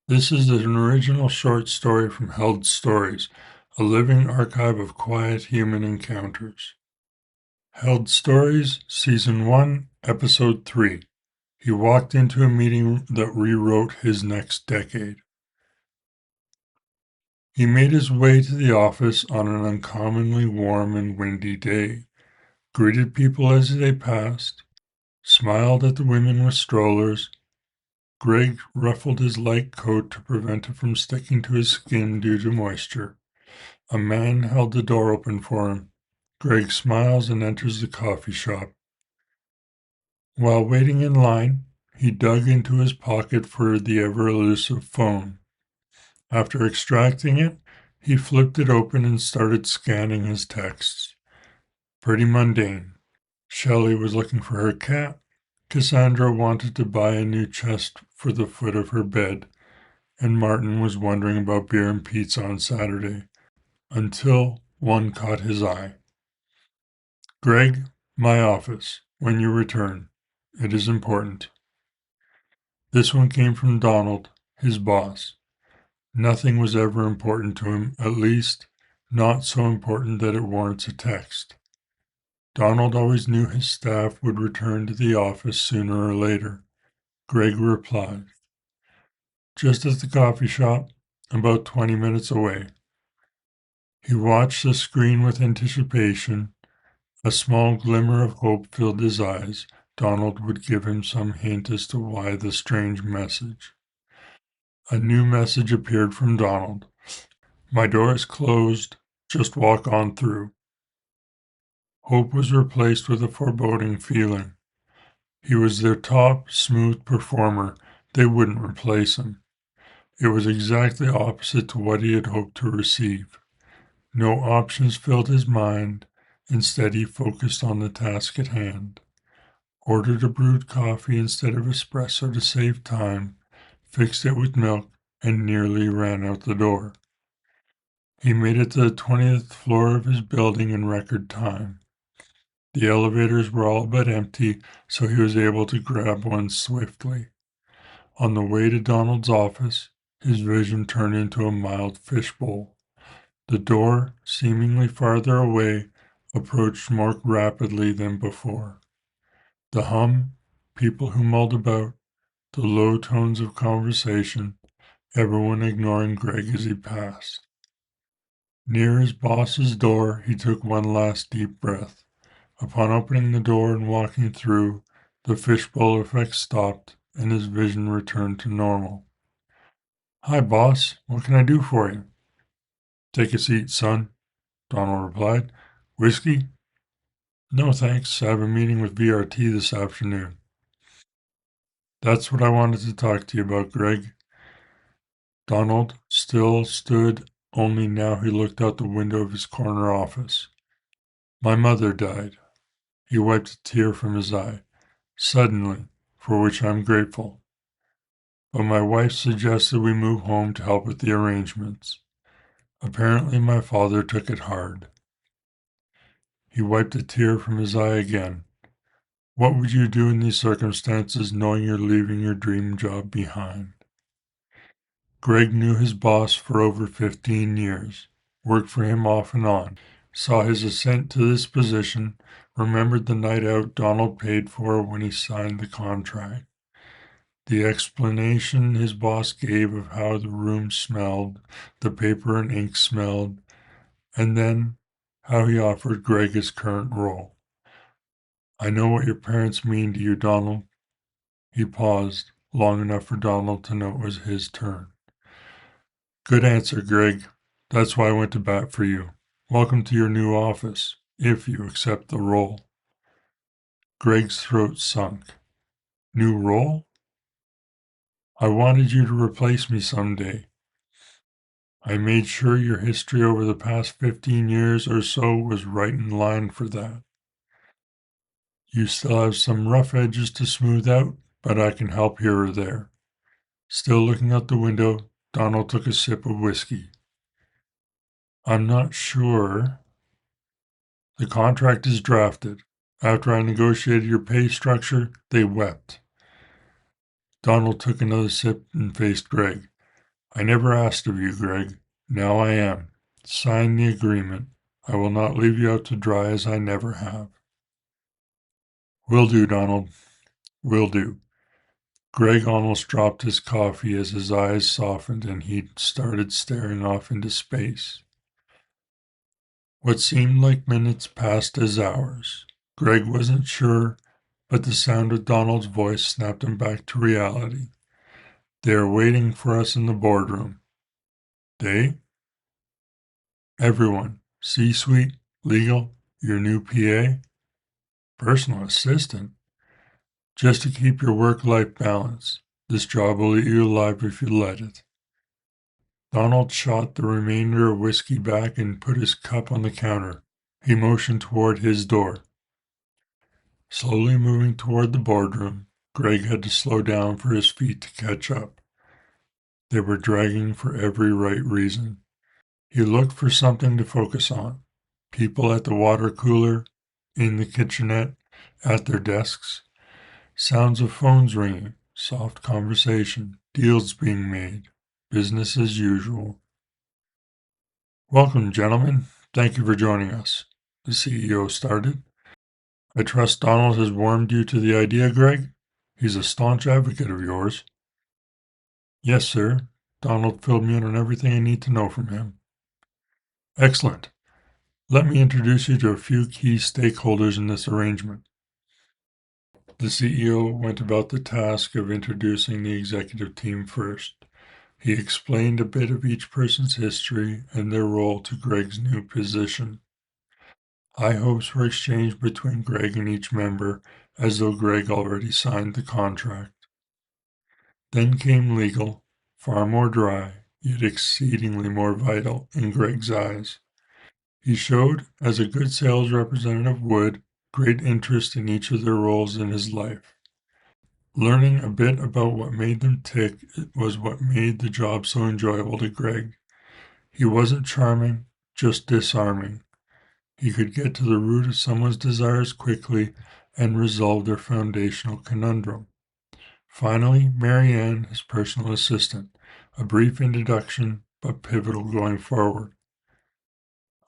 This is an original short story from Held Stories, a living archive of quiet human encounters. Held Stories, Season 1, Episode 3. He walked into a meeting that rewrote his next decade. He made his way to the office on an uncommonly warm and windy day, greeted people as they passed, smiled at the women with strollers. Greg ruffled his light coat to prevent it from sticking to his skin due to moisture. A man held the door open for him. Greg smiles and enters the coffee shop. While waiting in line, he dug into his pocket for the ever-elusive phone. After extracting it, he flipped it open and started scanning his texts. Pretty mundane. Shelley was looking for her cat. Cassandra wanted to buy a new chest for the foot of her bed. And Martin was wondering about beer and pizza on Saturday. Until one caught his eye. Greg, my office, when you return. It is important. This one came from Donald, his boss. Nothing was ever important to him, at least not so important that it warrants a text. Donald always knew his staff would return to the office sooner or later. Greg replied, just at the coffee shop, about 20 minutes away. He watched the screen with anticipation. A small glimmer of hope filled his eyes. Donald would give him some hint as to why the strange message. A new message appeared from Donald. My door is closed. Just walk on through. Hope was replaced with a foreboding feeling. He was their top, smooth performer. They wouldn't replace him. It was exactly opposite to what he had hoped to receive. No options filled his mind. Instead, he focused on the task at hand. Ordered a brewed coffee instead of espresso to save time, fixed it with milk, and nearly ran out the door. He made it to the 20th floor of his building in record time. The elevators were all but empty, so he was able to grab one swiftly. On the way to Donald's office, his vision turned into a mild fishbowl. The door, seemingly farther away, approached more rapidly than before. The hum, people who mulled about, the low tones of conversation, everyone ignoring Greg as he passed. Near his boss's door, he took one last deep breath. Upon opening the door and walking through, the fishbowl effect stopped and his vision returned to normal. Hi, boss. What can I do for you? Take a seat, son, Donald replied. Whiskey? No, thanks. I have a meeting with VRT this afternoon. That's what I wanted to talk to you about, Greg. Donald still stood, only now he looked out the window of his corner office. My mother died. He wiped a tear from his eye. Suddenly, for which I'm grateful. But my wife suggested we move home to help with the arrangements. Apparently my father took it hard. He wiped a tear from his eye again. What would you do in these circumstances knowing you're leaving your dream job behind? Greg knew his boss for over 15 years, worked for him off and on, saw his ascent to this position, remembered the night out Donald paid for when he signed the contract. The explanation his boss gave of how the room smelled, the paper and ink smelled, and then how he offered Greg his current role. I know what your parents mean to you, Donald. He paused, long enough for Donald to know it was his turn. Good answer, Greg. That's why I went to bat for you. Welcome to your new office, if you accept the role. Greg's throat sunk. New role? I wanted you to replace me someday. I made sure your history over the past 15 years or so was right in line for that. You still have some rough edges to smooth out, but I can help here or there. Still looking out the window, Donald took a sip of whiskey. I'm not sure. The contract is drafted. After I negotiated your pay structure, they wept. Donald took another sip and faced Greg. I never asked of you, Greg. Now I am. Sign the agreement. I will not leave you out to dry as I never have. Will do, Donald. Will do. Greg almost dropped his coffee as his eyes softened and he started staring off into space. What seemed like minutes passed as hours. Greg wasn't sure, but the sound of Donald's voice snapped him back to reality. They are waiting for us in the boardroom. They? Everyone. C-suite, legal, your new PA, personal assistant. Just to keep your work-life balance. This job will eat you alive if you let it. Donald shot the remainder of whiskey back and put his cup on the counter. He motioned toward his door. Slowly moving toward the boardroom, Greg had to slow down for his feet to catch up. They were dragging for every right reason. He looked for something to focus on. People at the water cooler, in the kitchenette, at their desks. Sounds of phones ringing, soft conversation, deals being made, business as usual. Welcome, gentlemen. Thank you for joining us. The CEO started. I trust Donald has warmed you to the idea, Greg? He's a staunch advocate of yours. Yes, sir. Donald filled me in on everything I need to know from him. Excellent. Let me introduce you to a few key stakeholders in this arrangement. The CEO went about the task of introducing the executive team first. He explained a bit of each person's history and their role to Greg's new position. High hopes were exchanged between Greg and each member, as though Greg already signed the contract. Then came legal, far more dry, yet exceedingly more vital in Greg's eyes. He showed, as a good sales representative would, great interest in each of their roles in his life. Learning a bit about what made them tick was what made the job so enjoyable to Greg. He wasn't charming, just disarming. He could get to the root of someone's desires quickly and resolve their foundational conundrum. Finally, Marianne, his personal assistant. A brief introduction, but pivotal going forward.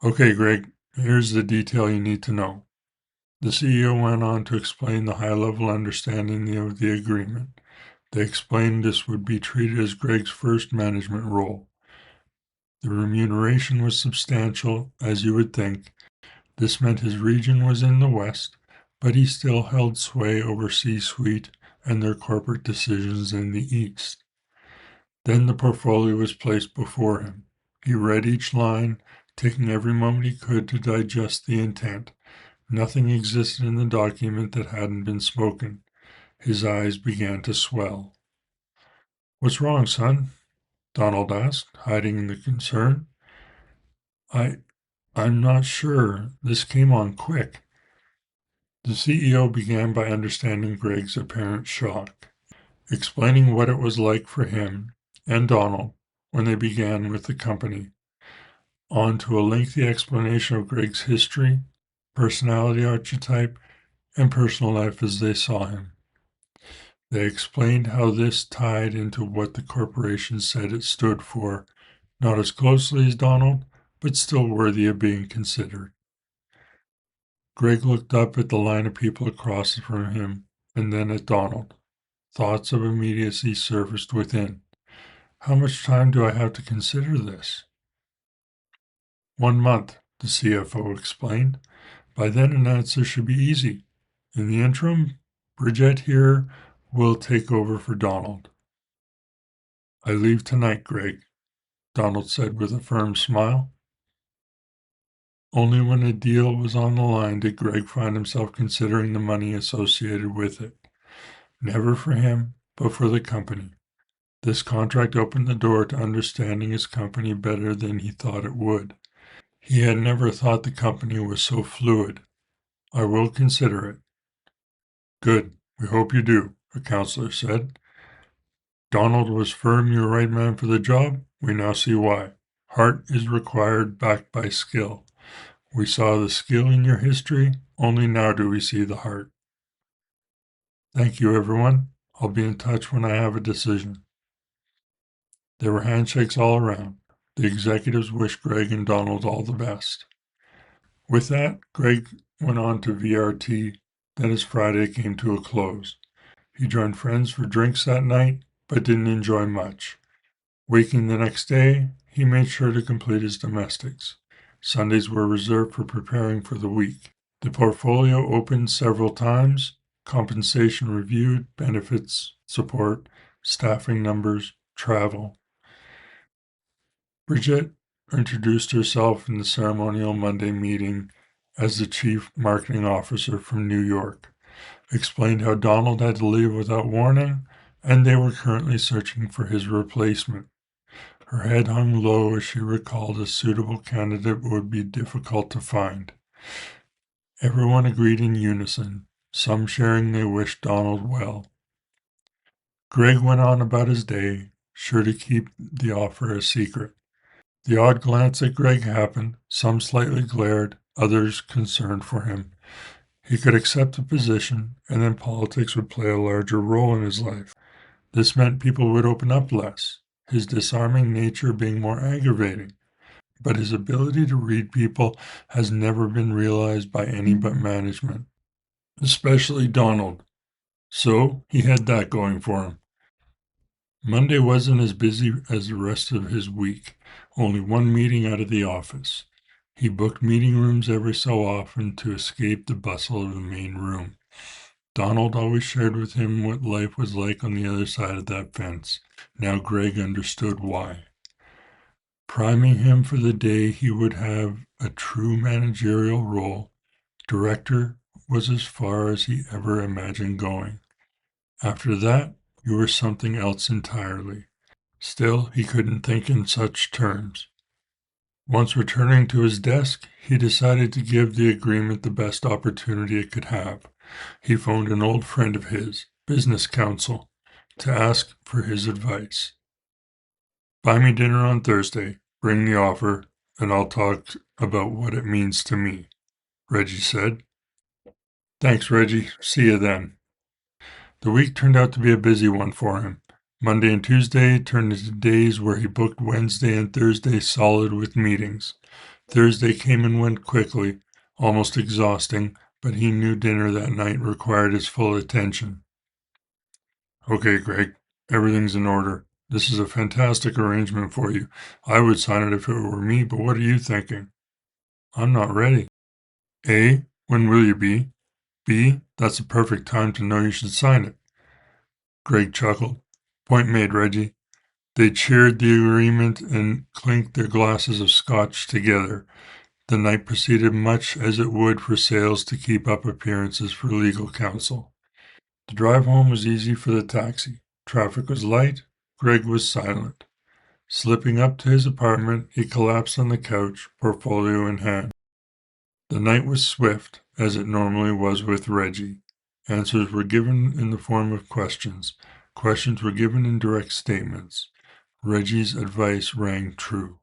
Okay, Greg, here's the detail you need to know. The CEO went on to explain the high-level understanding of the agreement. They explained this would be treated as Greg's first management role. The remuneration was substantial, as you would think. This meant his region was in the West, but he still held sway over C-suite and their corporate decisions in the East. Then the portfolio was placed before him. He read each line, taking every moment he could to digest the intent. Nothing existed in the document that hadn't been spoken. His eyes began to swell. What's wrong, son? Donald asked, hiding the concern. I'm not sure. This came on quick. The CEO began by understanding Greg's apparent shock, explaining what it was like for him and Donald when they began with the company, on to a lengthy explanation of Greg's history, personality archetype, and personal life as they saw him. They explained how this tied into what the corporation said it stood for, not as closely as Donald, but still worthy of being considered. Greg looked up at the line of people across from him and then at Donald. Thoughts of immediacy surfaced within. How much time do I have to consider this? 1 month, the CFO explained. By then, an answer should be easy. In the interim, Bridget here will take over for Donald. I leave tonight, Greg, Donald said with a firm smile. Only when a deal was on the line did Greg find himself considering the money associated with it. Never for him, but for the company. This contract opened the door to understanding his company better than he thought it would. He had never thought the company was so fluid. I will consider it. Good. We hope you do, a counselor said. Donald was firm you were right man for the job. We now see why. Heart is required, backed by skill. We saw the skill in your history. Only now do we see the heart. Thank you, everyone. I'll be in touch when I have a decision. There were handshakes all around. The executives wished Greg and Donald all the best. With that, Greg went on to VRT. Then his Friday came to a close. He joined friends for drinks that night, but didn't enjoy much. Waking the next day, he made sure to complete his domestics. Sundays were reserved for preparing for the week. The portfolio opened several times, compensation reviewed, benefits, support, staffing numbers, travel. Bridget introduced herself in the ceremonial Monday meeting as the chief marketing officer from New York, explained how Donald had to leave without warning, and they were currently searching for his replacement. Her head hung low as she recalled a suitable candidate would be difficult to find. Everyone agreed in unison, some sharing they wished Donald well. Greg went on about his day, sure to keep the offer a secret. The odd glance at Greg happened, some slightly glared, others concerned for him. He could accept the position, and then politics would play a larger role in his life. This meant people would open up less, his disarming nature being more aggravating. But his ability to read people has never been realized by any but management, especially Donald. So he had that going for him. Monday wasn't as busy as the rest of his week, only one meeting out of the office. He booked meeting rooms every so often to escape the bustle of the main room. Donald always shared with him what life was like on the other side of that fence. Now Greg understood why. Priming him for the day he would have a true managerial role, director was as far as he ever imagined going. After that, you were something else entirely. Still, he couldn't think in such terms. Once returning to his desk, he decided to give the agreement the best opportunity it could have. He phoned an old friend of his, business counsel, to ask for his advice. Buy me dinner on Thursday, bring the offer, and I'll talk about what it means to me, Reggie said. Thanks, Reggie. See you then. The week turned out to be a busy one for him. Monday and Tuesday turned into days where he booked Wednesday and Thursday solid with meetings. Thursday came and went quickly, almost exhausting, but he knew dinner that night required his full attention. Okay, Greg, everything's in order. This is a fantastic arrangement for you. I would sign it if it were me, but what are you thinking? I'm not ready. A, when will you be? B, that's a perfect time to know you should sign it. Greg chuckled. Point made, Reggie. They cheered the agreement and clinked their glasses of scotch together. The night proceeded much as it would for sales to keep up appearances for legal counsel. The drive home was easy for the taxi. Traffic was light. Greg was silent. Slipping up to his apartment, he collapsed on the couch, portfolio in hand. The night was swift, as it normally was with Reggie. Answers were given in the form of questions. Questions were given in direct statements. Reggie's advice rang true.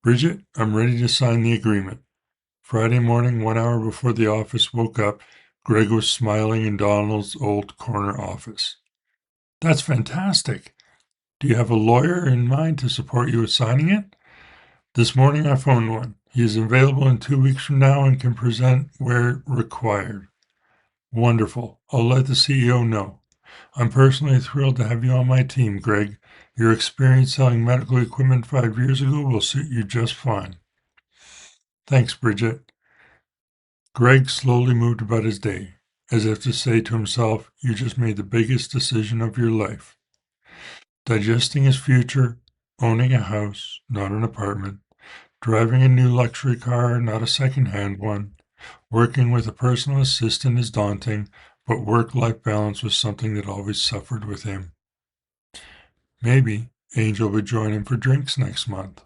Bridget, I'm ready to sign the agreement. Friday morning, 1 hour before the office woke up, Greg was smiling in Donald's old corner office. That's fantastic. Do you have a lawyer in mind to support you with signing it? This morning I phoned one. He is available in 2 weeks from now and can present where required. Wonderful. I'll let the CEO know. I'm personally thrilled to have you on my team, Greg. Your experience selling medical equipment 5 years ago will suit you just fine. Thanks, Bridget. Greg slowly moved about his day, as if to say to himself, you just made the biggest decision of your life. Digesting his future, owning a house, not an apartment, driving a new luxury car, not a second-hand one, working with a personal assistant is daunting, but work-life balance was something that always suffered with him. Maybe Angel would join him for drinks next month.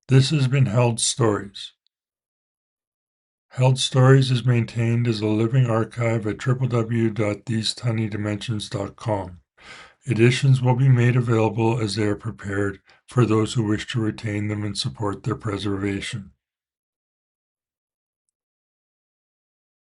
This has been Held Stories. Held Stories is maintained as a living archive at www.thesetinidimensions.com. Editions will be made available as they are prepared for those who wish to retain them and support their preservation.